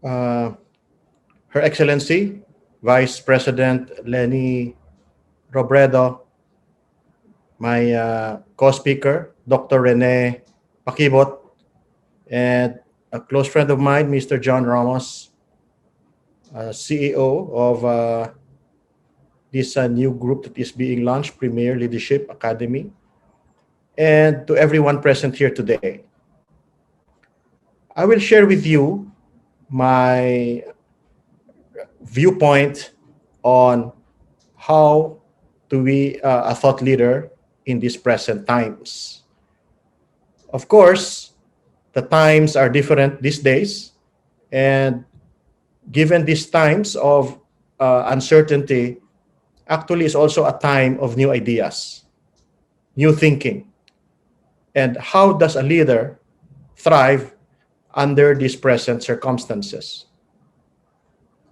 uh, Her Excellency, Vice President Lenny Robredo, my co-speaker, Dr. Rene Pakibot, and a close friend of mine, Mr. John Ramos, CEO of this new group that is being launched, Premier Leadership Academy, and to everyone present here today. I will share with you my viewpoint on how to be a thought leader in these present times. Of course, the times are different these days, and given these times of uncertainty, actually is also a time of new ideas, new thinking, and how does a leader thrive under these present circumstances.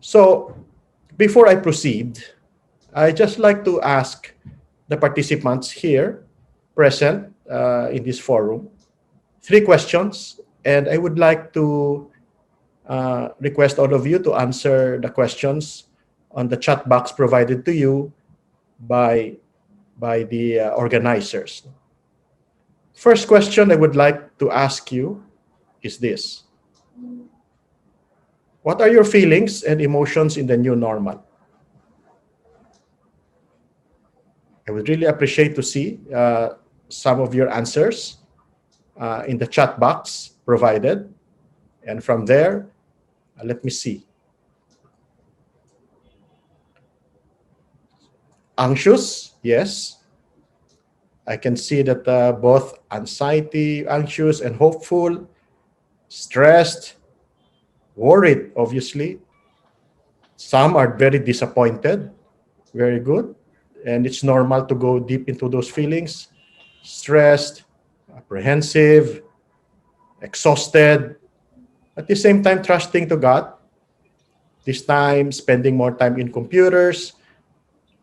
So, before I proceed, I just like to ask the participants here present in this forum three questions, and I would like to request all of you to answer the questions on the chat box provided to you by the organizers. First question I would like to ask you is this: what are your feelings and emotions in the new normal? I would really appreciate to see some of your answers in the chat box provided. And from there, let me see. Anxious, yes. I can see that both anxiety, anxious, and hopeful, stressed, worried, obviously. Some are very disappointed. Very good. And it's normal to go deep into those feelings. Stressed, apprehensive, exhausted, at the same time trusting to God. This time spending more time in computers,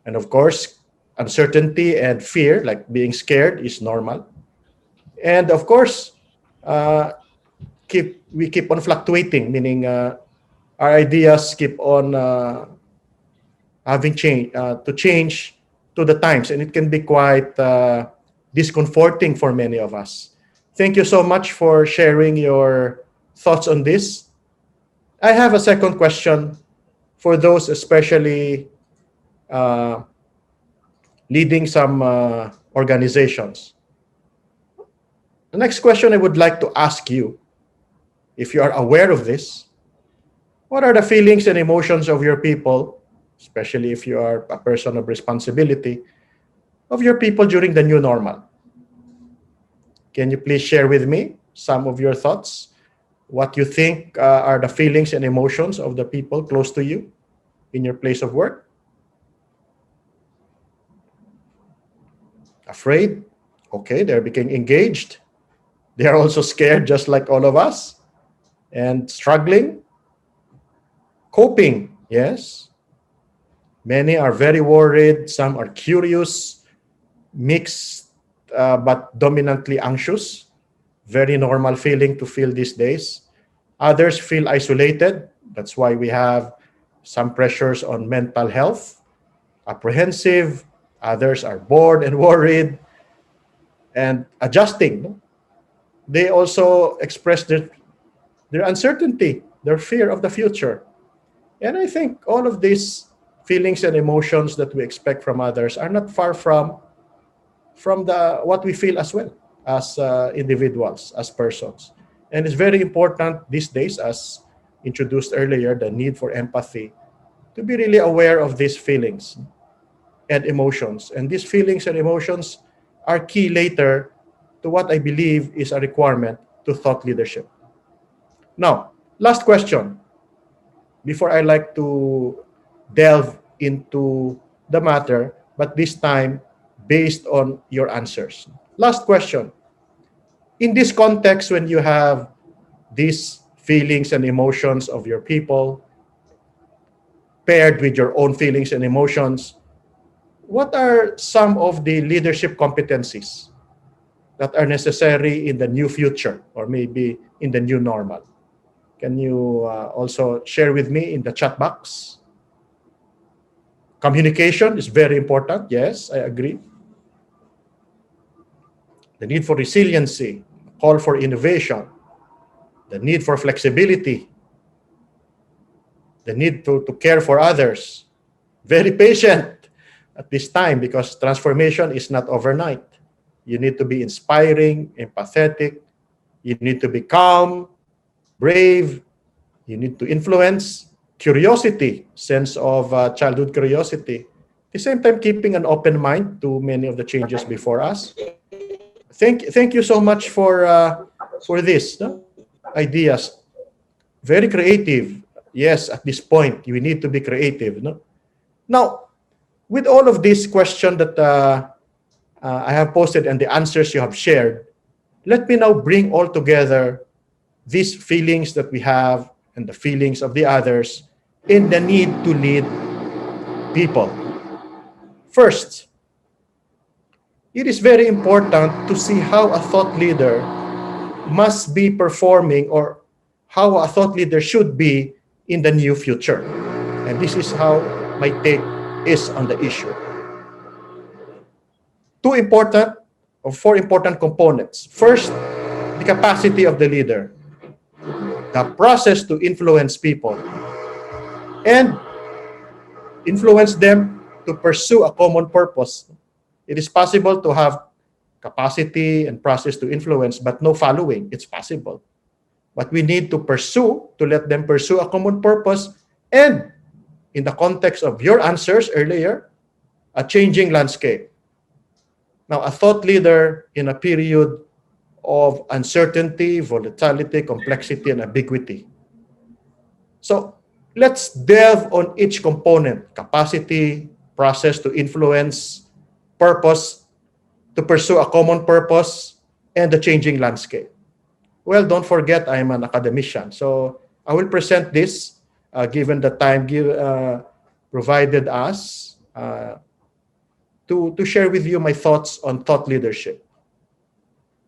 and of course uncertainty and fear, like being scared, is normal. And of course, uh, we keep on fluctuating, meaning our ideas keep on having to change to the times, and it can be quite discomforting for many of us. Thank you so much for sharing your thoughts on this. I have a second question for those especially uh, leading some organizations. The next question I would like to ask you, if you are aware of this, what are the feelings and emotions of your people, especially if you are a person of responsibility, of your people during the new normal? Can you please share with me some of your thoughts? What you think are the feelings and emotions of the people close to you in your place of work? Afraid? Okay, they're becoming engaged. They are also scared, just like all of us, and struggling. Coping, yes. Many are very worried. Some are curious, mixed, but dominantly anxious. Very normal feeling to feel these days. Others feel isolated. That's why we have some pressures on mental health, apprehensive. Others are bored and worried and adjusting. They also express their uncertainty, their fear of the future. And I think all of these feelings and emotions that we expect from others are not far from the what we feel as well as individuals, as persons. And it's very important these days, as introduced earlier, the need for empathy, to be really aware of these feelings and emotions. And these feelings and emotions are key later to what I believe is a requirement to thought leadership. Now, last question before I like to delve into the matter, but this time based on your answers. Last question. In this context, when you have these feelings and emotions of your people paired with your own feelings and emotions, what are some of the leadership competencies that are necessary in the new future or maybe in the new normal? Can you also share with me in the chat box? Communication is very important. Yes, I agree. The need for resiliency, call for innovation, the need for flexibility, the need to care for others. Very patient at this time because transformation is not overnight. You need to be inspiring, empathetic. You need to be calm, brave. You need to influence, curiosity, sense of childhood curiosity. At the same time, keeping an open mind to many of the changes before us. Thank you so much for this ideas. Very creative. Yes, at this point, we need to be creative. No? Now, with all of this question that I have posted and the answers you have shared, let me now bring all together these feelings that we have and the feelings of the others in the need to lead people. First, it is very important to see how a thought leader must be performing or how a thought leader should be in the new future. And this is how my take is on the issue. Four important components. First, the capacity of the leader, the process to influence people, and influence them to pursue a common purpose. It is possible to have capacity and process to influence, but no following. It's possible. But we need to let them pursue a common purpose, and in the context of your answers earlier, a changing landscape. Now, a thought leader in a period of uncertainty, volatility, complexity, and ambiguity. So let's delve on each component: capacity, process to influence, purpose to pursue a common purpose, and the changing landscape. Well, don't forget, I'm an academician. So I will present this given the time provided us to share with you my thoughts on thought leadership.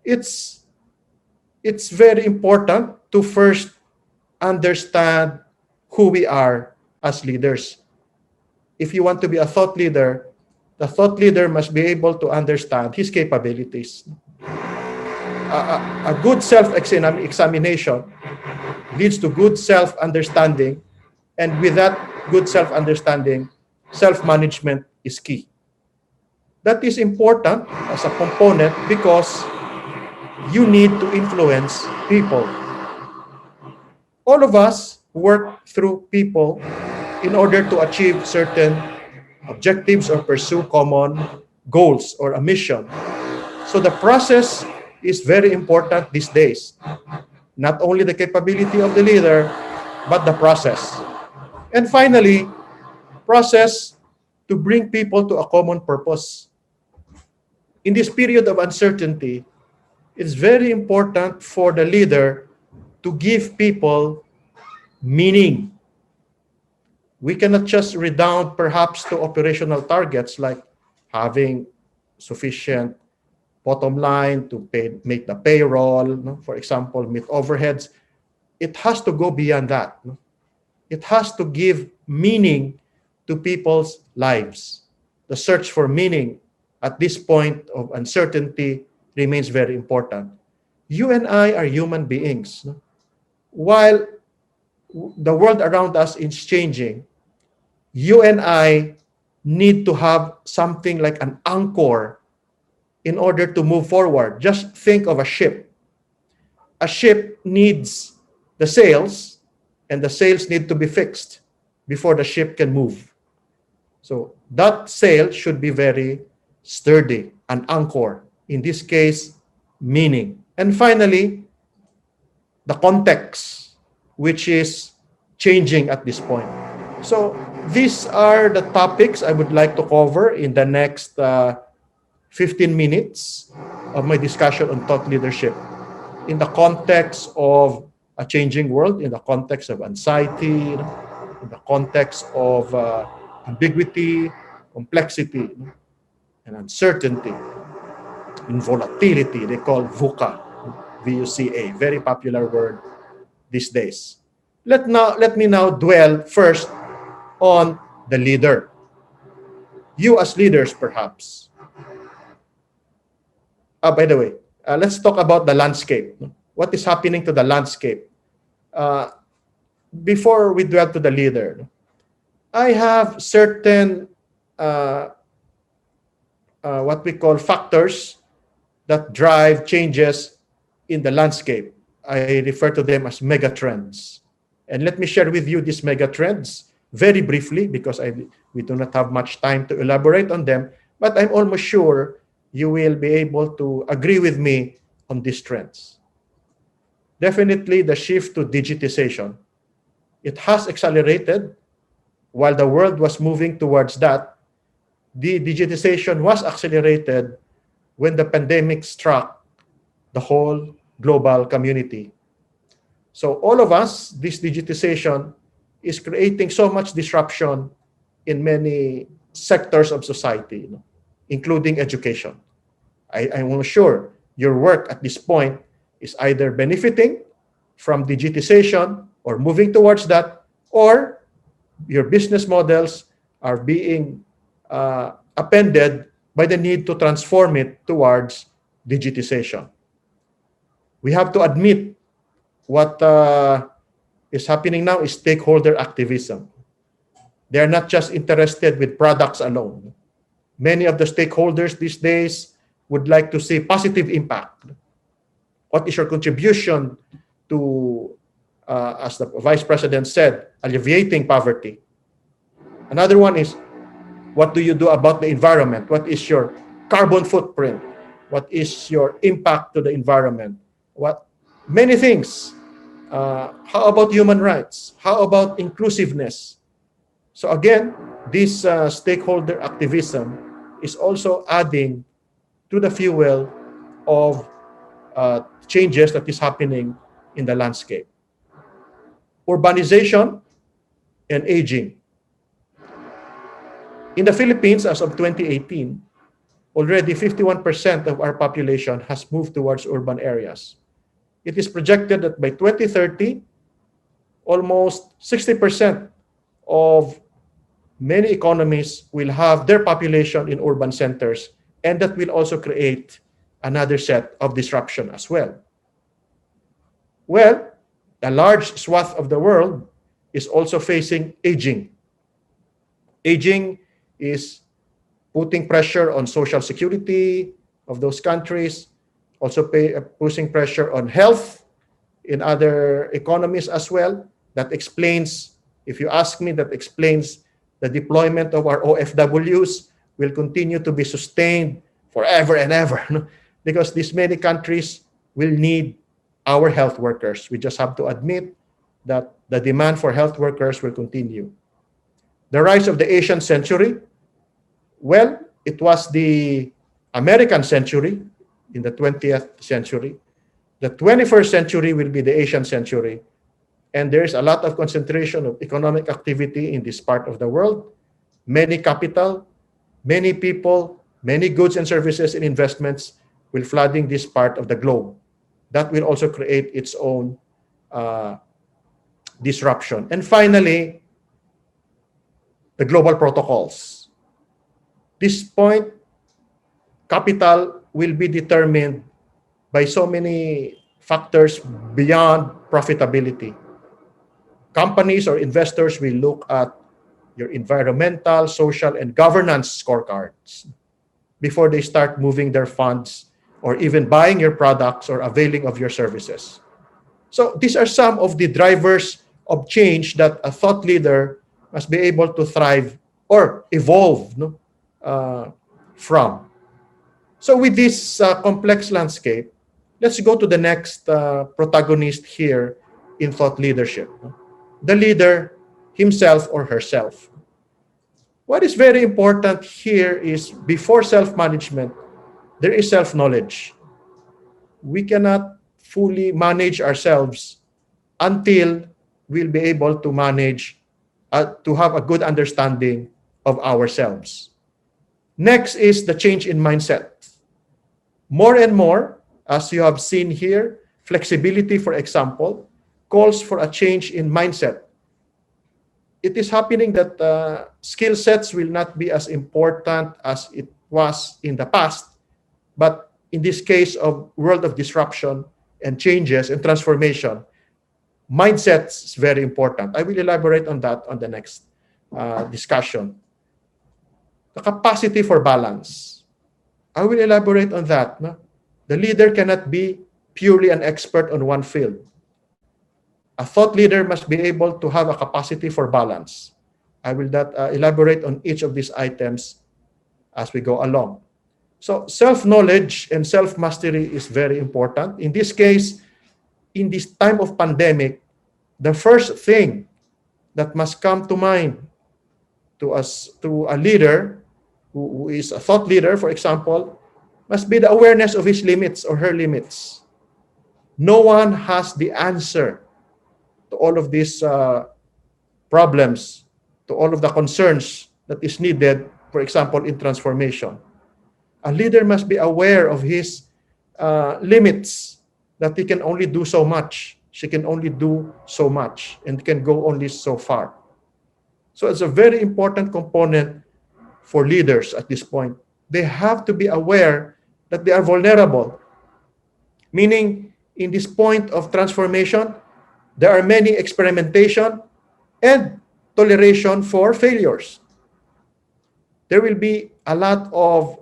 It's very important to first understand who we are as leaders. If you want to be a thought leader, the thought leader must be able to understand his capabilities. A good self-examination leads to good self-understanding, and with that good self-understanding, self-management is key. That is important as a component because you need to influence people. All of us work through people in order to achieve certain objectives or pursue common goals or a mission. So the process is very important these days. Not only the capability of the leader, but the process. And finally, process to bring people to a common purpose. In this period of uncertainty, it's very important for the leader to give people meaning. We cannot just redound perhaps to operational targets like having sufficient bottom line to make the payroll, for example, meet overheads. It has to go beyond that. It has to give meaning to people's lives. The search for meaning at this point of uncertainty remains very important. You and I are human beings. While the world around us is changing, you and I need to have something like an anchor in order to move forward. Just think of a ship. A ship needs the sails, and the sails need to be fixed before the ship can move. So that sail should be very sturdy, an anchor. In this case, meaning. And finally, the context, which is changing at this point. So these are the topics I would like to cover in the next 15 minutes of my discussion on thought leadership in the context of a changing world, in the context of anxiety, in the context of ambiguity, complexity, and uncertainty, and volatility. They call VUCA, VUCA, very popular word these days. Let me now dwell first on the leader. You as leaders, perhaps. By the way, let's talk about the landscape. What is happening to the landscape? Uh, Before we dwell to the leader, I have certain uh, what we call factors that drive changes in the landscape. I refer to them as megatrends. And let me share with you these megatrends very briefly because we do not have much time to elaborate on them, but I'm almost sure you will be able to agree with me on these trends. Definitely the shift to digitization. It has accelerated while the world was moving towards that. The digitization was accelerated when the pandemic struck the whole global community. So all of us, this digitization is creating so much disruption in many sectors of society, including education. I'm sure your work at this point is either benefiting from digitization or moving towards that, or your business models are being appended by the need to transform it towards digitization. We have to admit what is happening now is stakeholder activism. They are not just interested with products alone. Many of the stakeholders these days would like to see positive impact. What is your contribution to, as the Vice President said, alleviating poverty? Another one is, what do you do about the environment? What is your carbon footprint? What is your impact to the environment? What many things. How about human rights? How about inclusiveness? So again, this stakeholder activism is also adding to the fuel of changes that is happening in the landscape. Urbanization and aging. In the Philippines, as of 2018, already 51% of our population has moved towards urban areas. It is projected that by 2030, almost 60% of many economies will have their population in urban centers, and that will also create another set of disruption as well. Well, a large swath of the world is also facing aging. Aging is putting pressure on social security of those countries, also pushing pressure on health in other economies as well. That explains, if you ask me, that explains the deployment of our OFWs will continue to be sustained forever and ever because these many countries will need our health workers. We just have to admit that the demand for health workers will continue. The rise of the Asian century, well, it was the American century in the 20th century. The 21st century will be the Asian century. And there's a lot of concentration of economic activity in this part of the world. Many capital, many people, many goods and services and investments will flooding this part of the globe. That will also create its own disruption. And finally, the global protocols. This point, capital will be determined by so many factors beyond profitability. Companies or investors will look at your environmental, social, and governance scorecards before they start moving their funds or even buying your products or availing of your services. So these are some of the drivers of change that a thought leader must be able to thrive or evolve from. So with this complex landscape, let's go to the next protagonist here in thought leadership. The leader himself or herself. What is very important here is before self-management, there is self-knowledge. We cannot fully manage ourselves until we'll be able to manage, to have a good understanding of ourselves. Next is the change in mindset. More and more, as you have seen here, flexibility, for example, calls for a change in mindset. It is happening that skill sets will not be as important as it was in the past, but in this case of world of disruption and changes and transformation, mindset is very important. I will elaborate on that on the next discussion. The capacity for balance. I will elaborate on that. No? The leader cannot be purely an expert on one field. A thought leader must be able to have a capacity for balance. I will elaborate on each of these items as we go along. So self-knowledge and self-mastery is very important. In this case, in this time of pandemic, the first thing that must come to mind to us, to a leader who is a thought leader, for example, must be the awareness of his limits or her limits. No one has the answer to all of these problems, to all of the concerns that is needed, for example, in transformation. A leader must be aware of his limits, that he can only do so much, she can only do so much, and can go only so far. So it's a very important component for leaders at this point. They have to be aware that they are vulnerable, meaning in this point of transformation, there are many experimentation and toleration for failures. There will be a lot of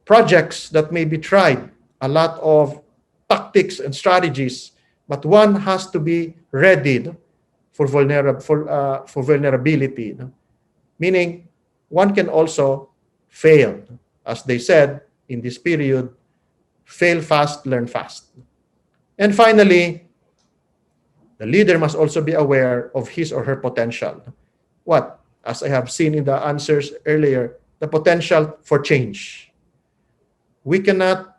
projects that may be tried, a lot of tactics and strategies, but one has to be ready for vulnerability. Meaning, one can also fail. As they said in this period, fail fast, learn fast. And finally, the leader must also be aware of his or her potential. What? As I have seen in the answers earlier, the potential for change. We cannot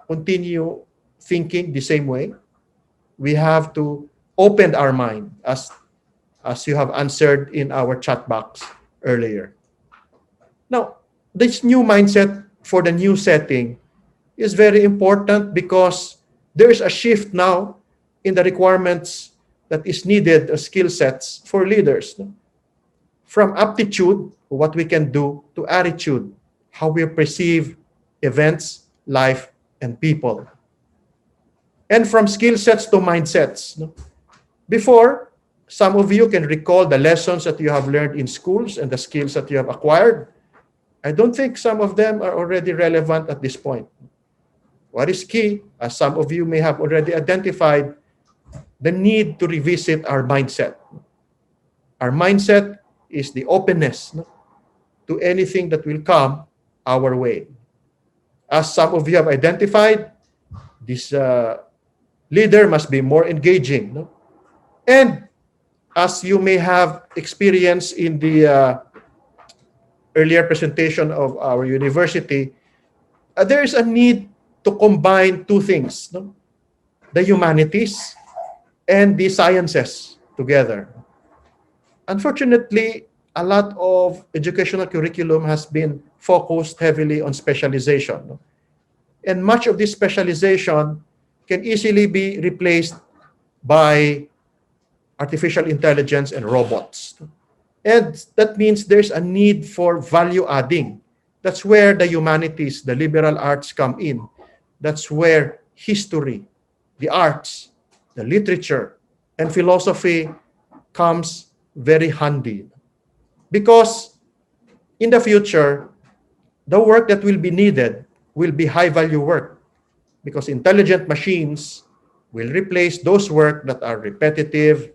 continue thinking the same way. We have to open our mind, as you have answered in our chat box earlier. Now, this new mindset for the new setting is very important because there is a shift now in the requirements that is needed, skill sets for leaders. From aptitude, what we can do, to attitude, how we perceive events, life, and people. And from skill sets to mindsets. Before, some of you can recall the lessons that you have learned in schools and the skills that you have acquired. I don't think some of them are already relevant at this point. What is key, as some of you may have already identified, the need to revisit our mindset. Our mindset is the openness to anything that will come our way. As some of you have identified, this leader must be more engaging. And as you may have experienced in the earlier presentation of our university, there is a need to combine two things, the humanities and the sciences together. Unfortunately, a lot of educational curriculum has been focused heavily on specialization. And much of this specialization can easily be replaced by artificial intelligence and robots. And that means there's a need for value adding. That's where the humanities, the liberal arts come in. That's where history, the arts, the literature, and philosophy comes very handy. Because in the future, the work that will be needed will be high-value work. Because intelligent machines will replace those work that are repetitive,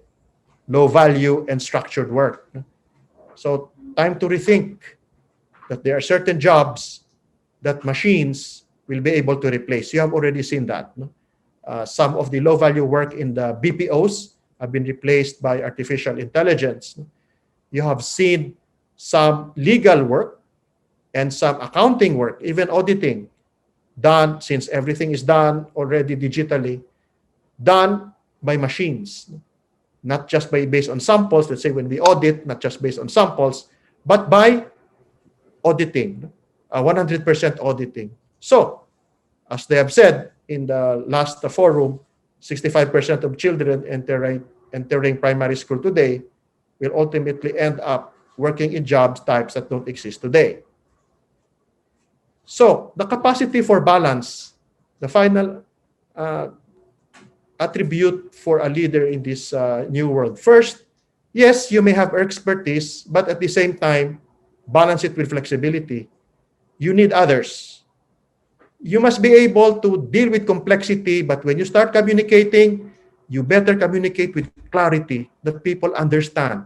low-value, and structured work. So time to rethink that there are certain jobs that machines will be able to replace. You have already seen that. No? Some of the low-value work in the BPOs have been replaced by artificial intelligence. You have seen some legal work and some accounting work, even auditing, done, since everything is done already digitally, done by machines. Not just based on samples, let's say when we audit, not just based on samples, but by auditing, 100% auditing. So, as they have said in the last forum, 65% of children enter entering primary school today will ultimately end up working in job types that don't exist today. So the capacity for balance, the final uh, attribute for a leader in this new world. First, yes, you may have expertise, but at the same time, balance it with flexibility. You need others. You must be able to deal with complexity, but when you start communicating, you better communicate with clarity that people understand.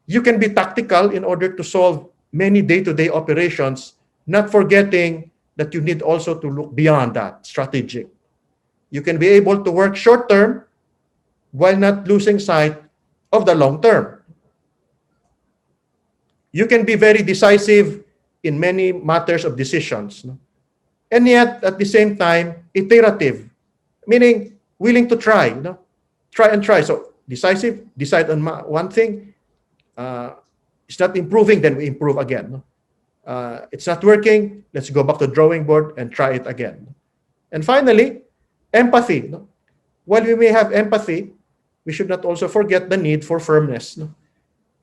You can be tactical in order to solve many day-to-day operations, not forgetting that you need also to look beyond that, strategic. You can be able to work short term while not losing sight of the long term. You can be very decisive in many matters of decisions, no? And yet at the same time iterative, meaning willing to try, try and try. So decisive, decide on one thing. Uh, it's not improving, then we improve again. No? It's not working, let's go back to the drawing board and try it again. And finally, empathy. No? While we may have empathy, we should not also forget the need for firmness. No?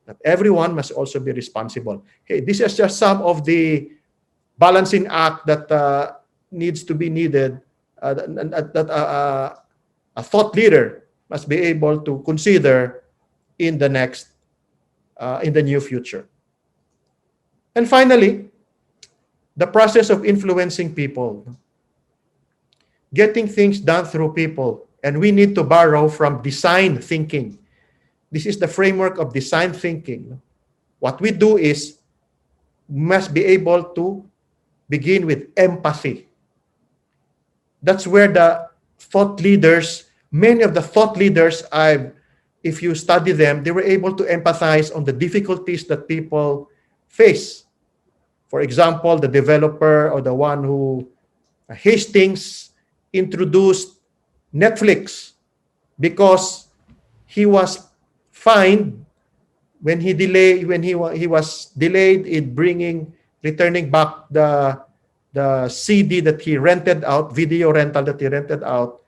That everyone must also be responsible. Okay, this is just some of the balancing act that needs to be needed, that a thought leader must be able to consider in the in the near future. And finally, the process of influencing people, getting things done through people. And we need to borrow from design thinking. This is the framework of design thinking. What we do is must be able to begin with empathy. That's where the thought leaders, many of the thought leaders, if you study them, they were able to empathize on the difficulties that people face. For example, the developer or the one who Hastings introduced Netflix because he was fined when he was delayed in returning back the CD that he rented out, video rental that he rented out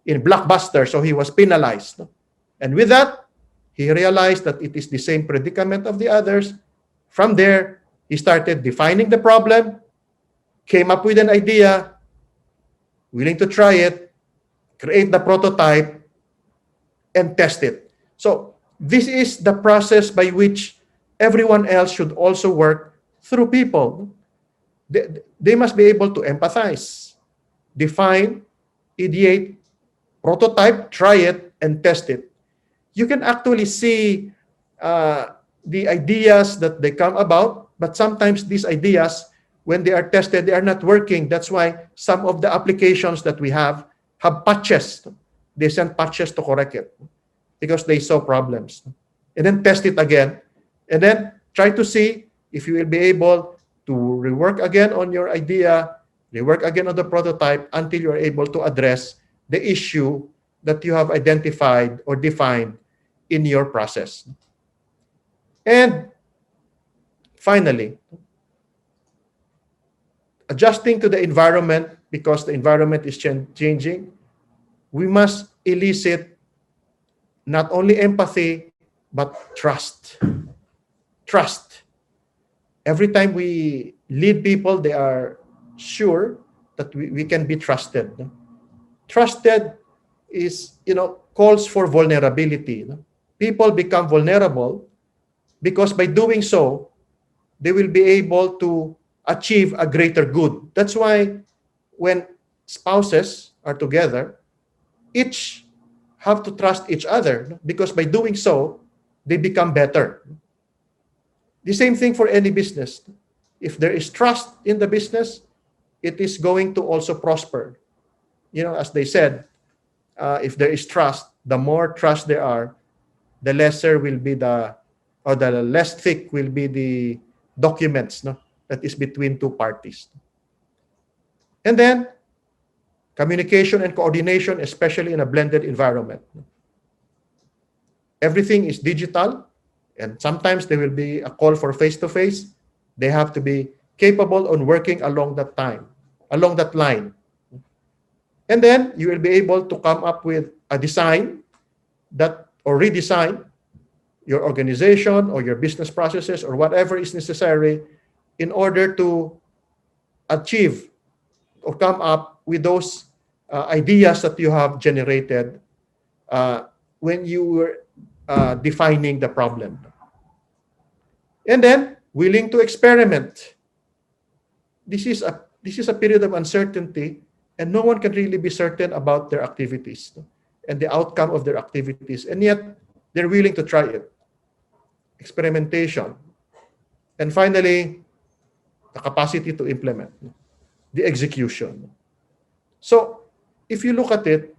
in Blockbuster, so he was penalized. And with that, he realized that it is the same predicament of the others. From there, he started defining the problem, came up with an idea, willing to try it, create the prototype, and test it. So this is the process by which everyone else should also work through people. They must be able to empathize, define, ideate, prototype, try it, and test it. You can actually see the ideas that they come about, but sometimes these ideas, when they are tested, they are not working. That's why some of the applications that we have patches. They send patches to correct it because they saw problems. And then test it again. And then try to see if you will be able to rework again on your idea, rework again on the prototype until you are able to address the issue that you have identified or defined in your process. And finally, adjusting to the environment because the environment is changing, we must elicit not only empathy, but trust. Trust. Every time we lead people, they are sure that we can be trusted. Trusted is, calls for vulnerability. People become vulnerable because by doing so, they will be able to achieve a greater good. That's why when spouses are together, each have to trust each other because by doing so, they become better. The same thing for any business. If there is trust in the business, it is going to also prosper. As they said, if there is trust, the more trust there are, the lesser will be or the less thick will be the documents, that is between two parties. And then, communication and coordination, especially in a blended environment. Everything is digital, and sometimes there will be a call for face-to-face. They have to be capable on working along that line. And then you will be able to come up with a design that or redesign your organization or your business processes or whatever is necessary in order to achieve or come up with those ideas that you have generated uh, when you were defining the problem. And then willing to experiment. This is a period of uncertainty, and no one can really be certain about their activities, no? And the outcome of their activities, and yet they're willing to try it. Experimentation, and finally, the capacity to implement, no? The execution. So, if you look at it,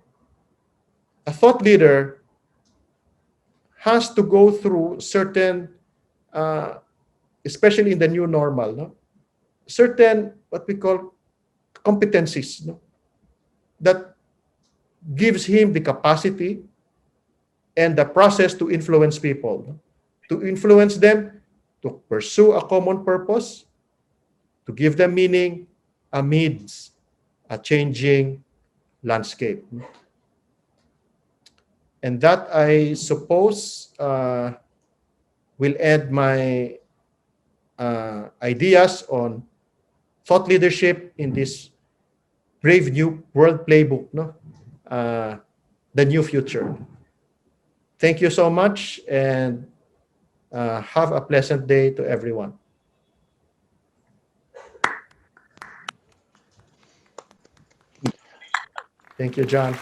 a thought leader has to go through certain, uh, especially in the new normal, no? Certain what we call competencies, no? That gives him the capacity and the process to influence people, no? To influence them to pursue a common purpose, to give them meaning amidst a changing landscape. And that, I suppose, will end my ideas on thought leadership in this brave new world playbook, no? Uh, the new future. Thank you so much, and have a pleasant day to everyone. Thank you, John.